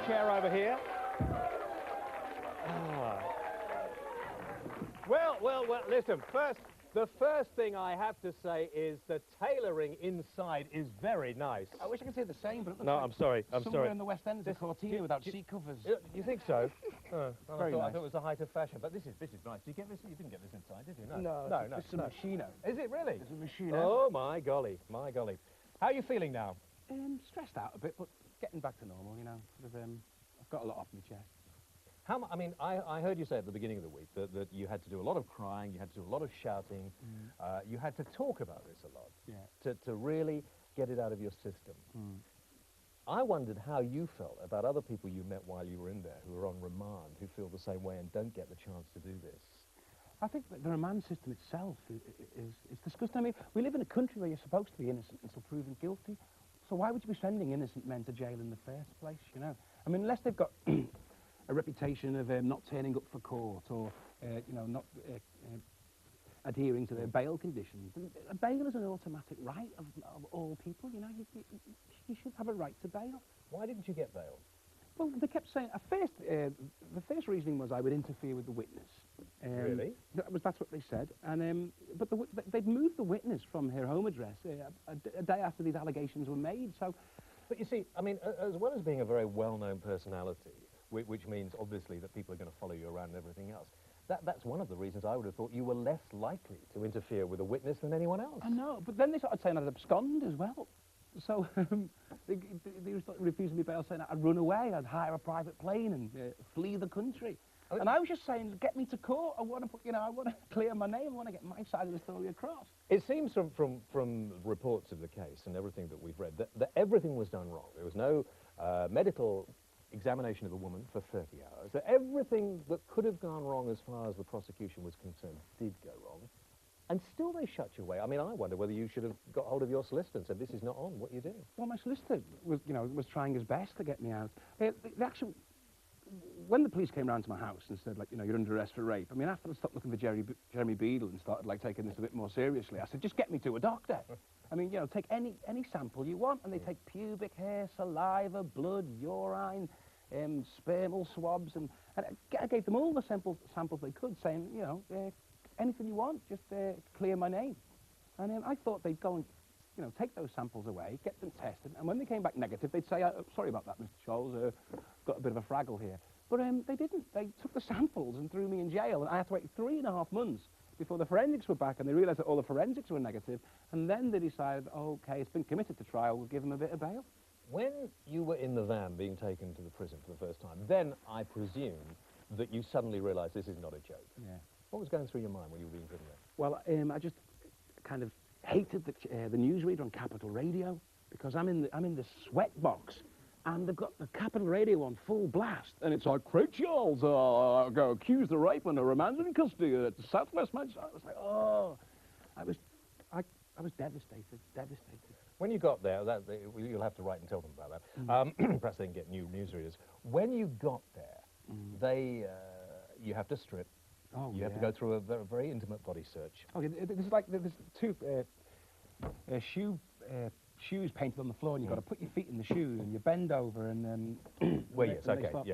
chair over here. Well, listen, the first thing I have to say is the tailoring inside is very nice. I wish I could say the same, but it looks No, like I'm sorry. somewhere in the West End there's a cortie without seat covers. You think so? I Very thought nice. it was the height of fashion, but this is nice. Do you get this? You didn't get this inside, did you? No, it's a machino. Is it really? It's a machino. Oh my golly, my golly. How are you feeling now? Stressed out a bit, but getting back to normal, you know. Sort of, I've got a lot off my chest. I mean, I heard you say at the beginning of the week that you had to do a lot of crying, you had to do a lot of shouting, you had to talk about this a lot, to really get it out of your system. I wondered how you felt about other people you met while you were in there who are on remand, who feel the same way and don't get the chance to do this. I think that the remand system itself is disgusting. I mean, we live in a country where you're supposed to be innocent until proven guilty, so why would you be sending innocent men to jail in the first place, you know? I mean, unless they've got a reputation of not turning up for court or, you know, not adhering to their bail conditions. A bail is an automatic right of all people, you know. You should have a right to bail. Why didn't you get bail? Well, they kept saying, at first, the first reasoning was I would interfere with the witness. Really? That's what they said. And, but they'd moved the witness from her home address a day after these allegations were made, so... But you see, I mean, as well as being a very well-known personality, which means obviously that people are going to follow you around and everything else. That's one of the reasons I would have thought you were less likely to interfere with a witness than anyone else. I know, but then they started saying I'd abscond as well. So they refused me bail, saying I'd run away, I'd hire a private plane and flee the country. And I was just saying, get me to court. I want to put, you know, I want to clear my name. I want to get my side of the story across. It seems from reports of the case and everything that we've read that everything was done wrong. There was no medical examination of the woman for 30 hours. That everything that could have gone wrong as far as the prosecution was concerned did go wrong. And still they shut you away. I mean, I wonder whether you should have got hold of your solicitor and said, this is not on, what are you doing? Well, my solicitor was, you know, was trying his best to get me out. When the police came round to my house and said, like, you know, you're under arrest for rape, I mean, after I stopped looking for Jeremy Beadle and started, like, taking this a bit more seriously, I said, just get me to a doctor. I mean, you know, take any sample you want, and they take pubic hair, saliva, blood, urine, spermal swabs, and I gave them all the samples they could, saying, you know, anything you want, just clear my name. And I thought they'd go and, you know, take those samples away, get them tested, and when they came back negative, they'd say, sorry about that, Mr. Charles, got a bit of a fraggle here. But they didn't. They took the samples and threw me in jail, and I had to wait 3.5 months before the forensics were back, and they realised that all the forensics were negative, and then they decided, okay, it's been committed to trial, we'll give them a bit of bail. When you were in the van being taken to the prison for the first time, then I presume that you suddenly realised this is not a joke. Yeah. What was going through your mind when you were being driven there? Well, I just kind of hated the newsreader on Capital Radio, because I'm in the sweat box, and they've got the Capital Radio on full blast, and it's like, Craig Charles, go accused of rape and remanded in custody at the Southwest Manchester. I was like, oh, I was devastated. When you got there, you'll have to write and tell them about that. Perhaps they can get new newsreaders. When you got there, you have to strip. Oh, you have to go through a very, very intimate body search. Okay, there's like there's two shoes painted on the floor, and you've got to put your feet in the shoes, and you bend over, and then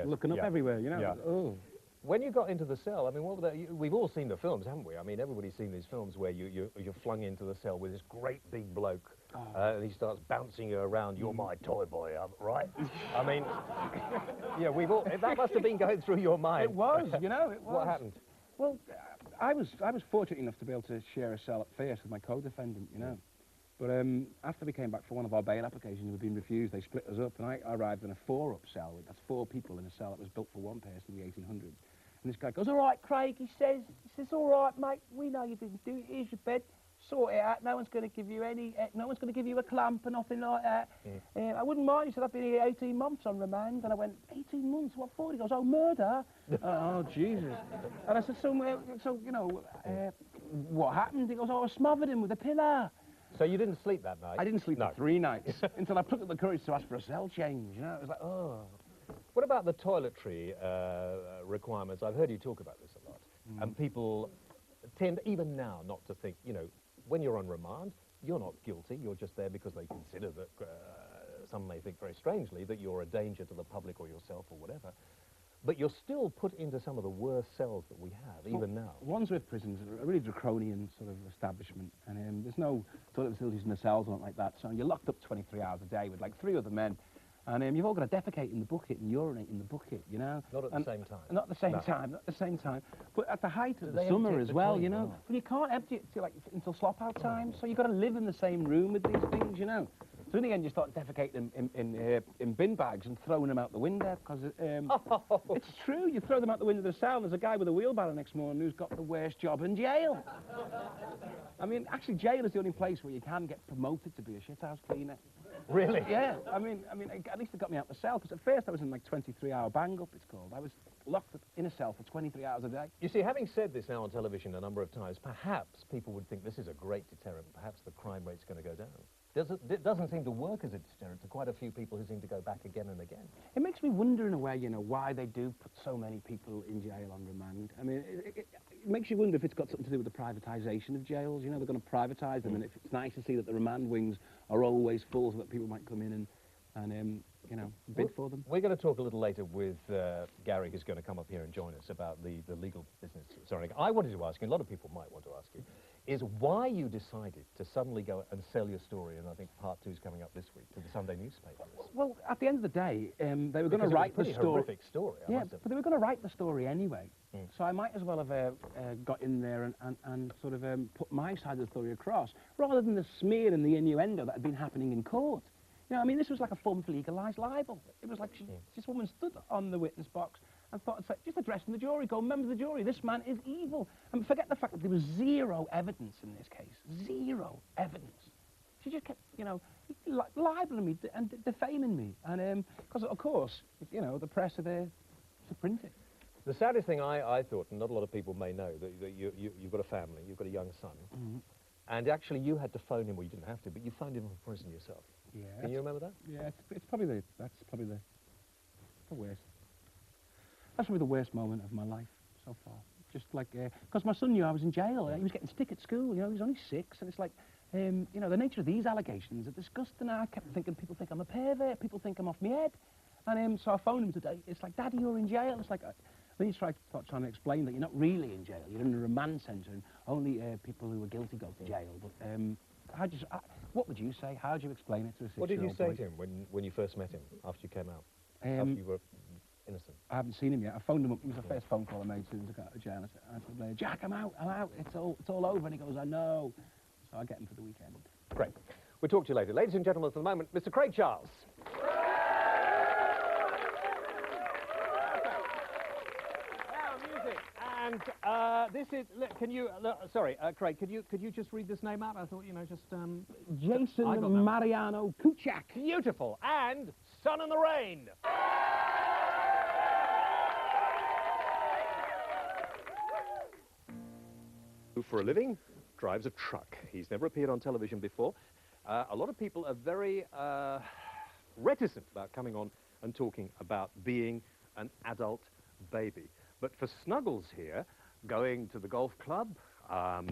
looking up everywhere, you know. Yeah. Oh. When you got into the cell, I mean, we've all seen the films, haven't we? I mean, everybody's seen these films where you're flung into the cell with this great big bloke, and he starts bouncing you around. You're my toy boy, right? I mean, yeah, that must have been going through your mind. It was, you know, it was. What happened? Well, I was fortunate enough to be able to share a cell at first with my co-defendant, you know. But after we came back for one of our bail applications, we'd been refused, they split us up, and I arrived in a 4-up cell. That's 4 people in a cell that was built for one person in the 1800s. And this guy goes, all right, Craig, he says, all right, mate, we know you didn't do it, here's your bed, sort it out, no one's going to give you a clamp or nothing like that. I wouldn't mind. He said, I've been here 18 months on remand. And I went, 18 months, what for? He goes, oh, murder. Oh, Jesus. And I said, so you know, what happened? He goes, oh, I smothered him with a pillar. So you didn't sleep that night? I didn't sleep for 3 nights, until I took up the courage to ask for a cell change, you know. It was like, oh. What about the toiletry requirements? I've heard you talk about this a lot. And people tend, even now, not to think, you know, when you're on remand, you're not guilty, you're just there because they consider that some may think very strangely, that you're a danger to the public or yourself or whatever. But you're still put into some of the worst cells that we have, even now. Wandsworth prisons are a really draconian sort of establishment, and there's no toilet facilities in the cells or anything like that, so you're locked up 23 hours a day with like 3 other men, and you've all got to defecate in the bucket and urinate in the bucket, you know? Not at the same time. Not at the same time, not at the same time. But at the height of the summer as well, you know? Well, you can't empty it till, like, until slop-out time, so you've got to live in the same room with these things, you know? So in the end, you start defecating in bin bags and throwing them out the window, because it's true. You throw them out the window of the cell, and there's a guy with a wheelbarrow next morning who's got the worst job in jail. I mean, actually, jail is the only place where you can get promoted to be a shithouse cleaner. Really? Yeah. I mean, at least it got me out of the cell, because at first I was in like 23-hour bang-up, it's called. I was locked up in a cell for 23 hours a day. You see, having said this now on television a number of times, perhaps people would think this is a great deterrent. Perhaps the crime rate's going to go down. It doesn't seem to work as a deterrent to quite a few people who seem to go back again and again. It makes me wonder in a way, you know, why they do put so many people in jail on remand. I mean, it makes you wonder if it's got something to do with the privatisation of jails. You know, they're going to privatise them, and if it's nice to see that the remand wings are always full so that people might come in and you know, bid for them. We're going to talk a little later with Gary, who's going to come up here and join us about the legal business. Sorry, I wanted to ask you, a lot of people might want to ask you, is why you decided to suddenly go and sell your story, and I think part 2 is coming up this week, to the Sunday newspapers. Well, at the end of the day, they were going to write the story. It was a pretty horrific story, I must admit. But they were going to write the story anyway. So I might as well have got in there and sort of put my side of the story across, rather than the smear and the innuendo that had been happening in court. You know, I mean, this was like a form of legalised libel. It was like this woman stood on the witness box and thought, just addressing the jury, go, members of the jury, this man is evil. And forget the fact that there was 0 evidence in this case. 0 evidence. She just kept, you know, libeling me and defaming me. And because, of course, you know, the press are there to print it. The saddest thing I thought, and not a lot of people may know, that you've got a family, you've got a young son, and actually you had to phone him, well, you didn't have to, but you phoned him from prison yourself. Yeah. Can you remember that? Yeah, it's probably the worst. That's probably the worst moment of my life so far. Just like, because my son knew I was in jail, he was getting stick at school, you know, he was only 6, and it's like, you know, the nature of these allegations are disgusting. I kept thinking, people think I'm a pervert, people think I'm off my head. And so I phoned him today, it's like, Daddy, you're in jail. It's like, then you start trying to explain that you're not really in jail, you're in a remand centre, and only people who are guilty go to jail. But what would you say? How would you explain it to a 6-year-old What did you say boy? to him when you first met him, after you came out, after you were innocent? I haven't seen him yet. I phoned him up. It was the first phone call I made as soon as I got out of jail. I said, Jack, I'm out. It's all over. And he goes, I know. So I get him for the weekend. Great. We'll talk to you later. Ladies and gentlemen, for the moment, Mr. Craig Charles. And this is, can you, sorry, Craig, could you just read this name out? I thought, you know, just... Jason Mariano Kuchak. Beautiful. And Sun in the Rain. Who for a living drives a truck. He's never appeared on television before. A lot of people are very reticent about coming on and talking about being an adult baby. But for Snuggles here, going to the golf club,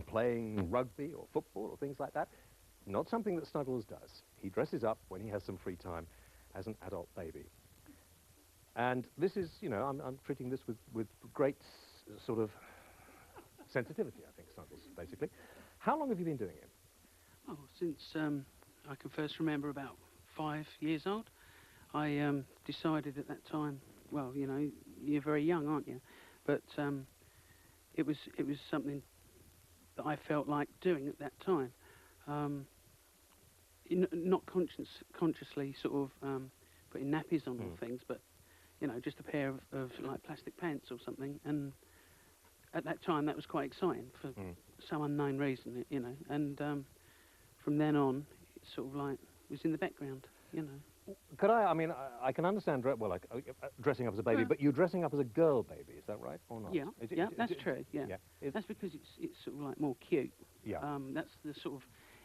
playing rugby or football or things like that, not something that Snuggles does. He dresses up when he has some free time as an adult baby. And this is, you know, I'm treating this with great sort of sensitivity, I think, Snuggles, basically. How long have you been doing it? Oh, since I can first remember, about 5 years old. I decided at that time, well, you know, you're very young, aren't you? But it was something that I felt like doing at that time. Not consciously sort of putting nappies on or things, but, you know, just a pair of like plastic pants or something. And at that time, that was quite exciting for some unknown reason, you know. And from then on, it sort of like was in the background, you know. Could I mean, I can understand, well, like, dressing up as a baby, but you're dressing up as a girl baby, is that right, or not? Yeah, that's true, yeah. That's because it's sort of like more cute. Yeah. That's the sort of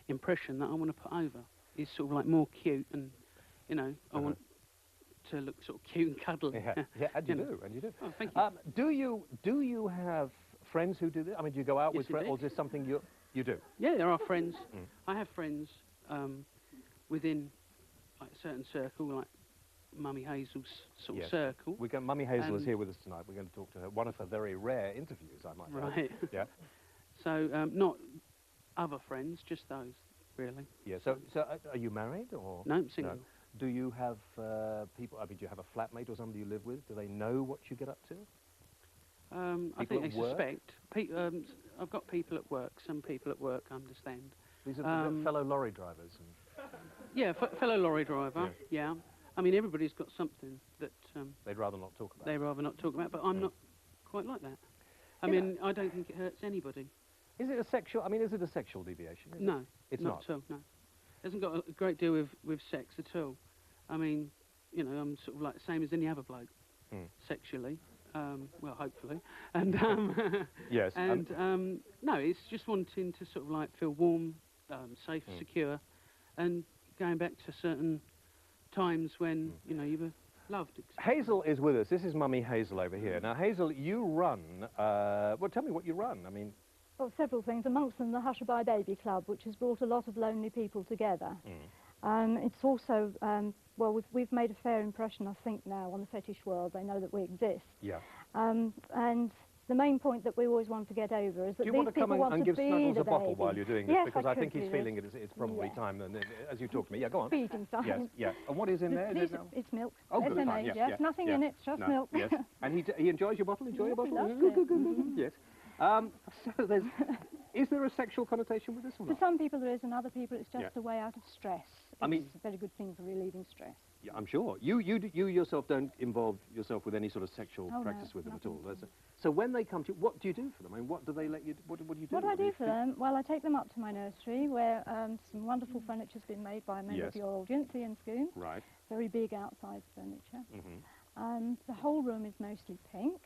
impression that I want to put over. It's sort of like more cute and, you know, I want to look sort of cute and cuddly. Yeah, and you do, and you do. Oh, thank you. Do you have friends who do this? I mean, do you go out with friends, or is this something you do? Yeah, there are friends. I have friends within like certain circle, like Mummy Hazel's sort Yes. of circle. Mummy Hazel is And- here with us tonight. We're going to talk to her. One of her very rare interviews, I might add. Right. Yeah. So not other friends, just those, really. Yeah. So are you married or? No, I'm single. No. Do you have people? I mean, do you have a flatmate or somebody you live with? Do they know what you get up to? I People think at they work? suspect. I've got people at work. Some people at work understand. These are fellow lorry drivers. And Yeah, fellow lorry driver. Yeah. I mean, everybody's got something that they'd rather not talk about. they rather not talk about, but I'm not quite like that. I Yeah. mean, I don't think it hurts anybody. Is it a sexual? I mean, is it a sexual deviation? Is No, it? It's not at all. No, it hasn't got a great deal with sex at all. I mean, you know, I'm sort of like the same as any other bloke, sexually. Well, hopefully, and Yes. and no, it's just wanting to sort of like feel warm, safe, secure, and going back to certain times when you know you were loved. etc. Hazel is with us. This is Mummy Hazel over here. Now, Hazel, you run. Well, tell me what you run. I mean. Well, several things. Amongst them, the Hushabye Baby Club, which has brought a lot of lonely people together. It's also, well, we've made a fair impression, I think, now on the fetish world. They know that we exist. Yeah. And the main point that we always want to get over is that Do you these want to come people want and to give be Snuggles the a bottle baby. while you're doing this? Yes, Because I I think could he's do feeling this. it's probably Yeah. time, and as you talk to me. Yeah, go on. Feeding time. Yes, yeah. And what is in there? Is it now? It's milk. Oh, good, SMA, fine, yes. yeah, Nothing yeah. in it, just No, milk. Yes. And he enjoys your bottle? Enjoy your Yes, he bottle? loves Good, it. good, good, good. Yes. So is there a sexual connotation with this or For not? some people there is, and other people it's just Yeah. a way out of stress. I mean- It's a very good thing for relieving stress. Yeah, I'm sure. You yourself don't involve yourself with any sort of sexual Oh, no, practice with them at all. nothing. So when they come to you, what do you do for them? I mean, what do they let you? What do you do? What do I do mean, for them? Well, I take them up to my nursery where some wonderful furniture's been made by a member Yes. of your audience, Ian Scoon. Right. Very big outside furniture. Hmm. The whole room is mostly pink.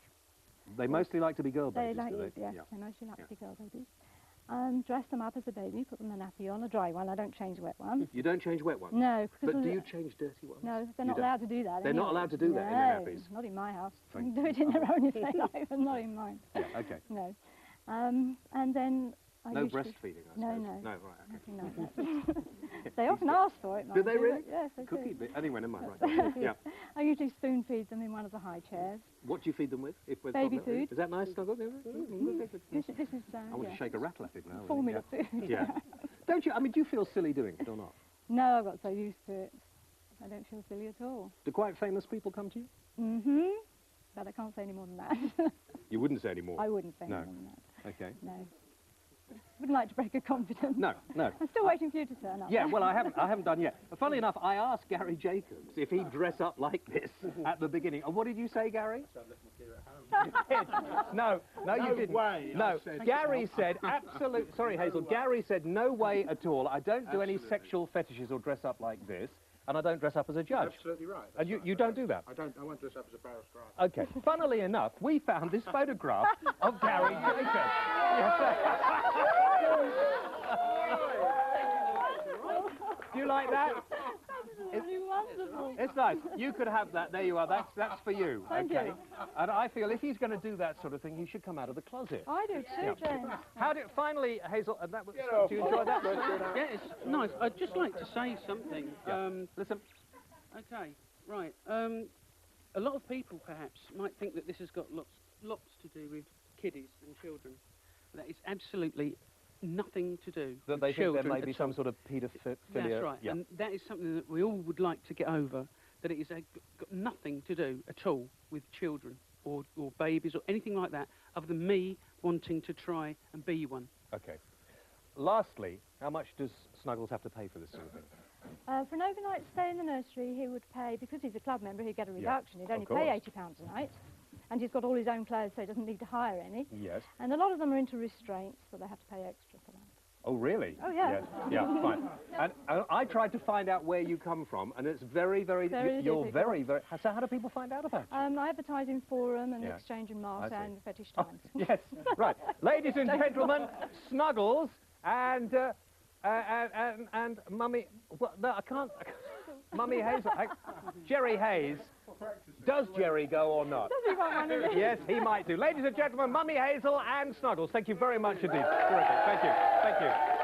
They mostly like to be girl They babies, like do it, they? yes, Yeah. they mostly like Yeah. to be girl babies. Dress them up as a baby, put them a nappy on, a dry one. I don't change wet ones. You don't change wet ones? No. But do you change dirty ones? No, they're You not don't? allowed to do that. They're not anyway. allowed to do that in their nappies? Not in my house. They Thank can do it in their own if they like, but not in mine. Yeah, okay. No. And then I No usually... breastfeeding, I No, suppose. no. No, right, okay. Nothing like that. They often ask for it, Do mind they you, really? but Yes, they Cookie do. bit. Anyway, never mind. Right. Yeah. I usually spoon feed them in one of the high chairs. What do you feed them with? If we've Baby got that? food. Is that nice, Snuggle? This is I want yeah, to shake a rattle at it now. formula yeah. food. Yeah. Don't you? I mean, do you feel silly doing it or not? No, I got so used to it. I don't feel silly at all. Do quite famous people come to you? Mm-hmm. But I can't say any more than that. You wouldn't say any more. I wouldn't say No. any more than that. Okay. No. Wouldn't like to break a confidence. No, no. I'm still waiting for you to turn up. Yeah, well, I haven't done yet. But funnily enough, I asked Gary Jacobs if he'd dress up like this at the beginning. And what did you say, Gary? No, you didn't. Way, no, I said. Gary said absolute. Sorry, Hazel. Gary said no way at all. I don't do any sexual fetishes or dress up like this, and I don't dress up as a judge. Absolutely right. And you don't do that. I won't dress up as a barrel scribe. Okay. Funnily enough, we found this photograph of Gary Jacobs. Do you like that? Absolutely wonderful. It's nice. You could have that. There you are. That's for you. Thank okay. you. And I feel if he's going to do that sort of thing, he should come out of the closet. I do too, James. How did finally, Hazel? And that was, do you enjoy that? Yeah, it's nice. I'd just like to say something. Yeah. Listen. Okay, right. A lot of people perhaps might think that this has got lots to do with kiddies and children. That is absolutely nothing to do That with they think children there may be at some all. sort of paedophilia. That's right, Yeah. and that is something that we all would like to get over. That it is got nothing to do at all with children or babies or anything like that, other than me wanting to try and be one. Okay. Lastly, how much does Snuggles have to pay for this sort of thing? For an overnight stay in the nursery, he would pay, because he's a club member, he'd get a reduction. He'd only of pay course. £80 a night. And he's got all his own clothes, so he doesn't need to hire any. Yes. And a lot of them are into restraints, so they have to pay extra for that. Oh, really? Oh, yeah. Yes. Yeah, fine. And I tried to find out where you come from, and it's very, Very you're difficult. very, very... So how do people find out about you? I advertise in Forum and Yeah. Exchange and I Mart see. and Fetish Oh, Times. yes, right. Ladies and gentlemen, Snuggles and Mummy... Well, no, I can't... Mummy Hazel... Jerry Hayes. Does Jerry go or not? Does he want one of these? Yes, he might do. Ladies and gentlemen, Mummy Hazel and Snuggles. Thank you very much indeed. Terrific. Thank you. Thank you.